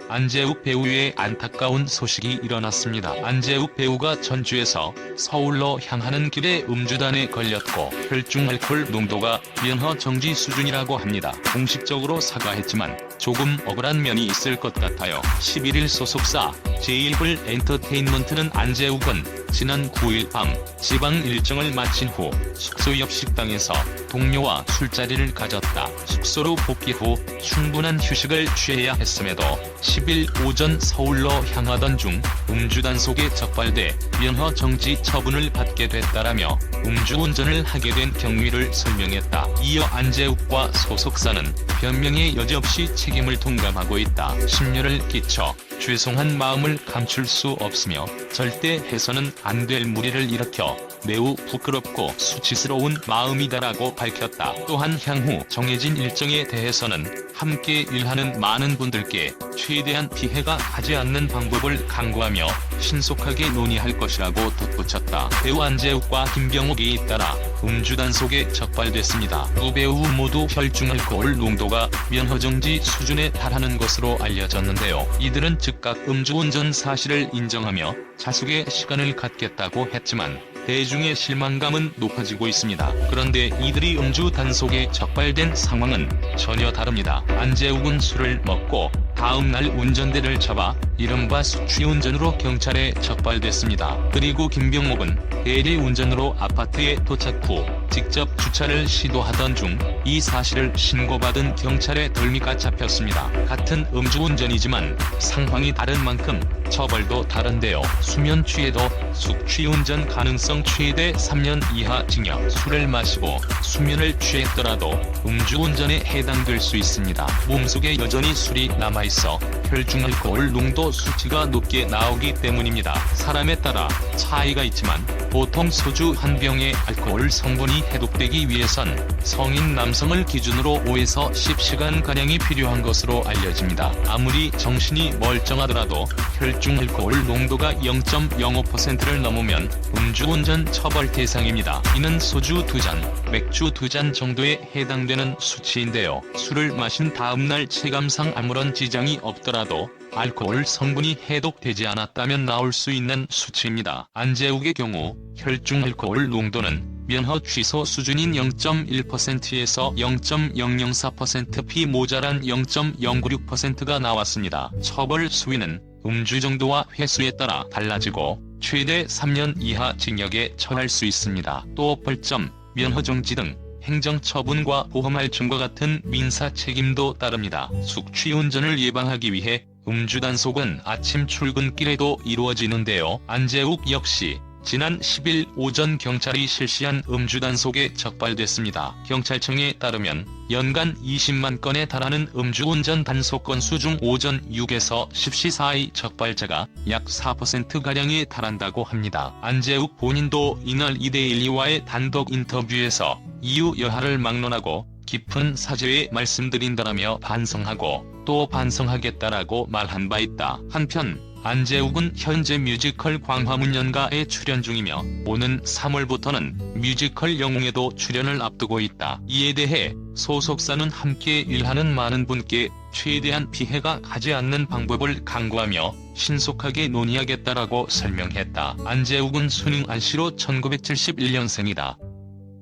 안재욱 배우의 안타까운 소식이 일어났습니다. 안재욱 배우가 전주에서 서울로 향하는 길에 음주단에 걸렸고 혈중 알코올 농도가 면허 정지 수준이라고 합니다. 공식적으로 사과했지만 조금 억울한 면이 있을 것 같아요. 11일 소속사 제1불 엔터테인먼트는 안재욱은 지난 9일 밤 지방 일정을 마친 후 숙소 옆 식당에서 동료와 술자리를 가졌다. 숙소로 복귀 후 충분한 휴식을 취해야 했음에도 10일 오전 서울로 향하던 중 음주 단속에 적발돼 면허 정지 처분을 받게 됐다라며 음주운전을 하게 된 경위를 설명했다. 이어 안재욱과 소속사는 변명에 여지없이 책임을 통감하고 있다. 심려를 끼쳐 죄송한 마음을 감출 수 없으며 절대 해서는 안 될 무리를 일으켜 매우 부끄럽고 수치스러운 마음이다라고 밝혔다. 또한 향후 정해진 일정에 대해서는 함께 일하는 많은 분들께 최대한 피해가 가지 않는 방법을 강구하며 신속하게 논의할 것이라고 덧붙였다. 배우 안재욱과 김병욱이 잇따라 음주 단속에 적발됐습니다. 두 배우 모두 혈중 알코올 농도가 면허정지 수준에 달하는 것으로 알려졌는데요. 이들은 즉각 음주운전 사실을 인정하며 자숙의 시간을 갖겠다고 했지만 대중의 실망감은 높아지고 있습니다. 그런데 이들이 음주 단속에 적발된 상황은 전혀 다릅니다. 안재욱은 술을 먹고 다음날 운전대를 잡아 이른바 숙취운전으로 경찰에 적발됐습니다. 그리고 김병욱은 대리운전으로 아파트에 도착 후 직접 주차를 시도하던 중 이 사실을 신고받은 경찰에 덜미가 잡혔습니다. 같은 음주운전이지만 상황이 다른 만큼 처벌도 다른데요. 수면 취해도 숙취운전 가능성 최대 3년 이하 징역. 술을 마시고 수면을 취했더라도 음주운전에 해당될 수 있습니다. 몸속에 여전히 술이 남아있어 혈중 알코올 농도 수치가 높게 나오기 때문입니다. 사람에 따라 차이가 있지만 보통 소주 한 병의 알코올 성분이 해독되기 위해선 성인 남성을 기준으로 5에서 10시간가량이 필요한 것으로 알려집니다. 아무리 정신이 멀쩡하더라도 혈중 알코올 농도가 0.05%를 넘으면 음주운전 처벌 대상입니다. 이는 소주 2잔, 맥주 2잔 정도에 해당되는 수치인데요. 술을 마신 다음날 체감상 아무런 지장이 없더라도 알코올 성분이 해독되지 않았다면 나올 수 있는 수치입니다. 안재욱의 경우 혈중 알코올 농도는 면허 취소 수준인 0.1%에서 0.004% 비모자란 0.096%가 나왔습니다. 처벌 수위는 음주 정도와 횟수에 따라 달라지고 최대 3년 이하 징역에 처할 수 있습니다. 또 벌점, 면허 정지 등 행정처분과 보험할증과 같은 민사 책임도 따릅니다. 숙취운전을 예방하기 위해 음주 단속은 아침 출근길에도 이루어지는데요. 안재욱 역시 지난 10일 오전 경찰이 실시한 음주 단속에 적발됐습니다. 경찰청에 따르면 연간 20만 건에 달하는 음주운전 단속 건수 중 오전 6에서 10시 사이 적발자가 약 4%가량에 달한다고 합니다. 안재욱 본인도 이날 2대12와의 단독 인터뷰에서 이유 여하를 막론하고 깊은 사죄의 말씀드린다라며 반성하고 또 반성하겠다라고 말한 바 있다. 한편 안재욱은 현재 뮤지컬 광화문연가에 출연 중이며 오는 3월부터는 뮤지컬 영웅에도 출연을 앞두고 있다. 이에 대해 소속사는 함께 일하는 많은 분께 최대한 피해가 가지 않는 방법을 강구하며 신속하게 논의하겠다라고 설명했다. 안재욱은 순ing 안씨로 1971년생이다.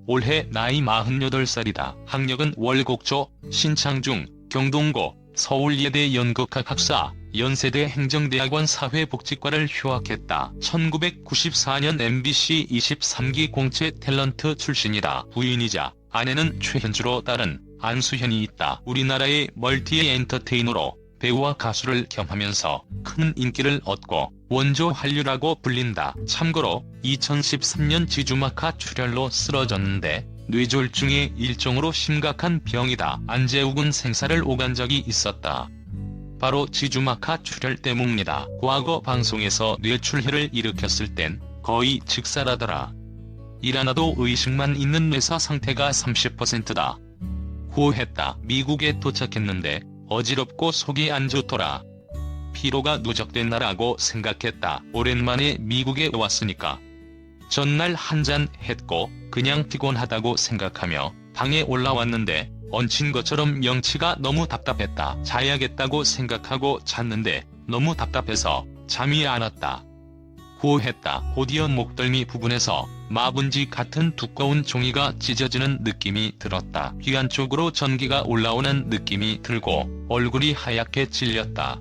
올해 나이 48살이다. 학력은 월곡초, 신창중, 경동고, 서울예대 연극학 학사, 연세대 행정대학원 사회복지과를 휴학했다. 1994년 MBC 23기 공채 탤런트 출신이다. 부인이자 아내는 최현주로 딸은 안수현이 있다. 우리나라의 멀티 엔터테이너로 배우와 가수를 겸하면서 큰 인기를 얻고 원조 한류라고 불린다. 참고로 2013년 지주마카 출연로 쓰러졌는데 뇌졸중의 일종으로 심각한 병이다. 안재욱은 생사를 오간 적이 있었다. 바로 지주마카 출혈 때문이다. 과거 방송에서 뇌출혈을 일으켰을 땐 거의 즉사라더라. 일하나도 의식만 있는 뇌사 상태가 30%다. 고했다. 미국에 도착했는데 어지럽고 속이 안 좋더라. 피로가 누적됐나라고 생각했다. 오랜만에 미국에 왔으니까 전날 한잔 했고 그냥 피곤하다고 생각하며 방에 올라왔는데 얹힌 것처럼 명치가 너무 답답했다. 자야겠다고 생각하고 잤는데 너무 답답해서 잠이 안 왔다. 고했다. 곧이어 목덜미 부분에서 마분지 같은 두꺼운 종이가 찢어지는 느낌이 들었다. 귀 안쪽으로 전기가 올라오는 느낌이 들고 얼굴이 하얗게 질렸다.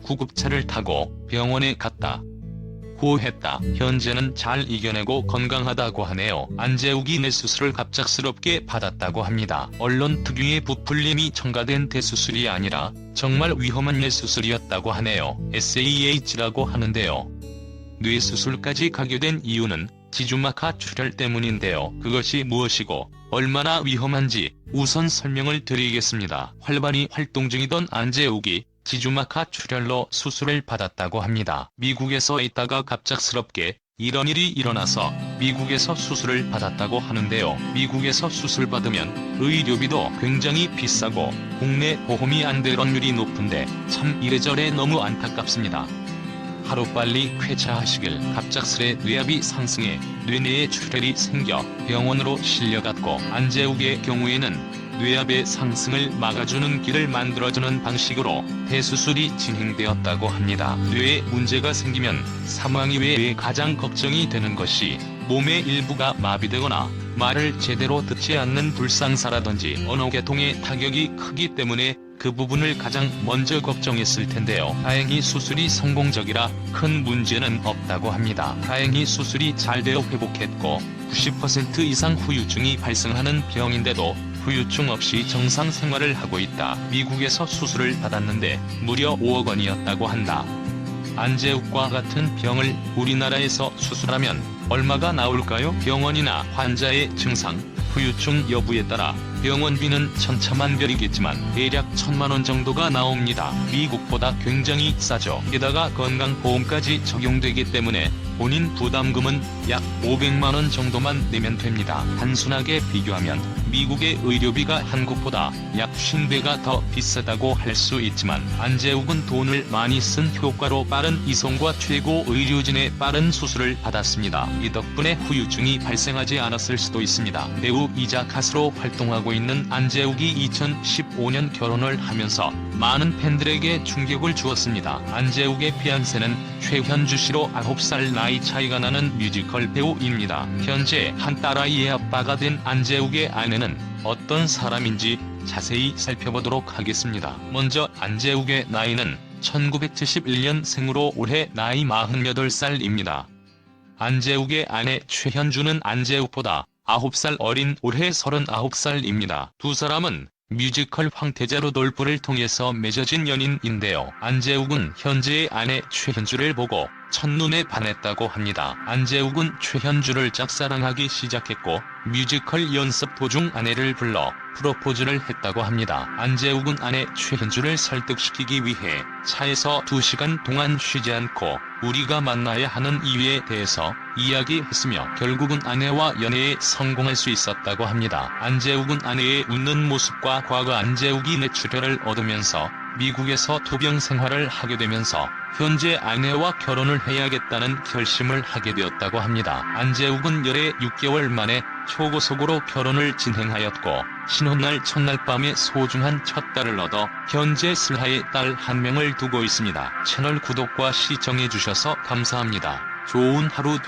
구급차를 타고 병원에 갔다. 고했다. 현재는 잘 이겨내고 건강하다고 하네요. 안재욱이 뇌수술을 갑작스럽게 받았다고 합니다. 언론 특유의 부풀림이 첨가된 대수술이 아니라 정말 위험한 뇌수술이었다고 하네요. SAH라고 하는데요. 뇌수술까지 가게 된 이유는 지주막하 출혈 때문인데요. 그것이 무엇이고 얼마나 위험한지 우선 설명을 드리겠습니다. 활발히 활동 중이던 안재욱이 지주막하 출혈로 수술을 받았다고 합니다. 미국에서 있다가 갑작스럽게 이런 일이 일어나서 미국에서 수술을 받았다고 하는데요. 미국에서 수술 받으면 의료비도 굉장히 비싸고 국내 보험이 안 될 확률이 높은데 참 이래저래 너무 안타깝습니다. 하루빨리 쾌차하시길. 갑작스레 뇌압이 상승해 뇌내에 출혈이 생겨 병원으로 실려갔고 안재욱의 경우에는 뇌압의 상승을 막아주는 길을 만들어주는 방식으로 대수술이 진행되었다고 합니다. 뇌에 문제가 생기면 사망 이외에 가장 걱정이 되는 것이 몸의 일부가 마비되거나 말을 제대로 듣지 않는 불상사라든지 언어계통의 타격이 크기 때문에 그 부분을 가장 먼저 걱정했을 텐데요. 다행히 수술이 성공적이라 큰 문제는 없다고 합니다. 다행히 수술이 잘 되어 회복했고 90% 이상 후유증이 발생하는 병인데도 후유증 없이 정상 생활을 하고 있다. 미국에서 수술을 받았는데 무려 5억 원이었다고 한다. 안재욱과 같은 병을 우리나라에서 수술하면 얼마가 나올까요? 병원이나 환자의 증상, 후유증 여부에 따라 병원비는 천차만별이겠지만 대략 1,000만원 정도가 나옵니다. 미국보다 굉장히 싸죠. 게다가 건강보험까지 적용되기 때문에 본인 부담금은 약 500만원 정도만 내면 됩니다. 단순하게 비교하면 미국의 의료비가 한국보다 약 50배가 더 비싸다고 할 수 있지만 안재욱은 돈을 많이 쓴 효과로 빠른 이송과 최고 의료진의 빠른 수술을 받았습니다. 이 덕분에 후유증이 발생하지 않았을 수도 있습니다. 배우이자 가수로 활동하고 있는 안재욱이 2015년 결혼을 하면서 많은 팬들에게 충격을 주었습니다. 안재욱의 피안세는 최현주 씨로 9살 나이 차이가 나는 뮤지컬 배우입니다. 현재 한 딸아이의 아빠가 된 안재욱의 아내는 어떤 사람인지 자세히 살펴보도록 하겠습니다. 먼저 안재욱의 나이는 1971년생으로 올해 나이 48살입니다. 안재욱의 아내 최현주는 안재욱보다 9살 어린 올해 39살입니다. 두 사람은 뮤지컬 황태자 루돌프를 통해서 맺어진 연인인데요. 안재욱은 현재의 아내 최현주를 보고 첫눈에 반했다고 합니다. 안재욱은 최현주를 짝사랑하기 시작했고 뮤지컬 연습 도중 아내를 불러 프로포즈를 했다고 합니다. 안재욱은 아내 최현주를 설득시키기 위해 차에서 2시간 동안 쉬지 않고 우리가 만나야 하는 이유에 대해서 이야기했으며 결국은 아내와 연애에 성공할 수 있었다고 합니다. 안재욱은 아내의 웃는 모습과 과거 안재욱이 뇌출혈을 얻으면서 미국에서 투병 생활을 하게 되면서 현재 아내와 결혼을 해야겠다는 결심을 하게 되었다고 합니다. 안재욱은 열애 6개월 만에 초고속으로 결혼을 진행하였고 신혼날 첫날 밤에 소중한 첫 딸을 얻어 현재 슬하에 딸 1명을 두고 있습니다. 채널 구독과 시청해주셔서 감사합니다. 좋은 하루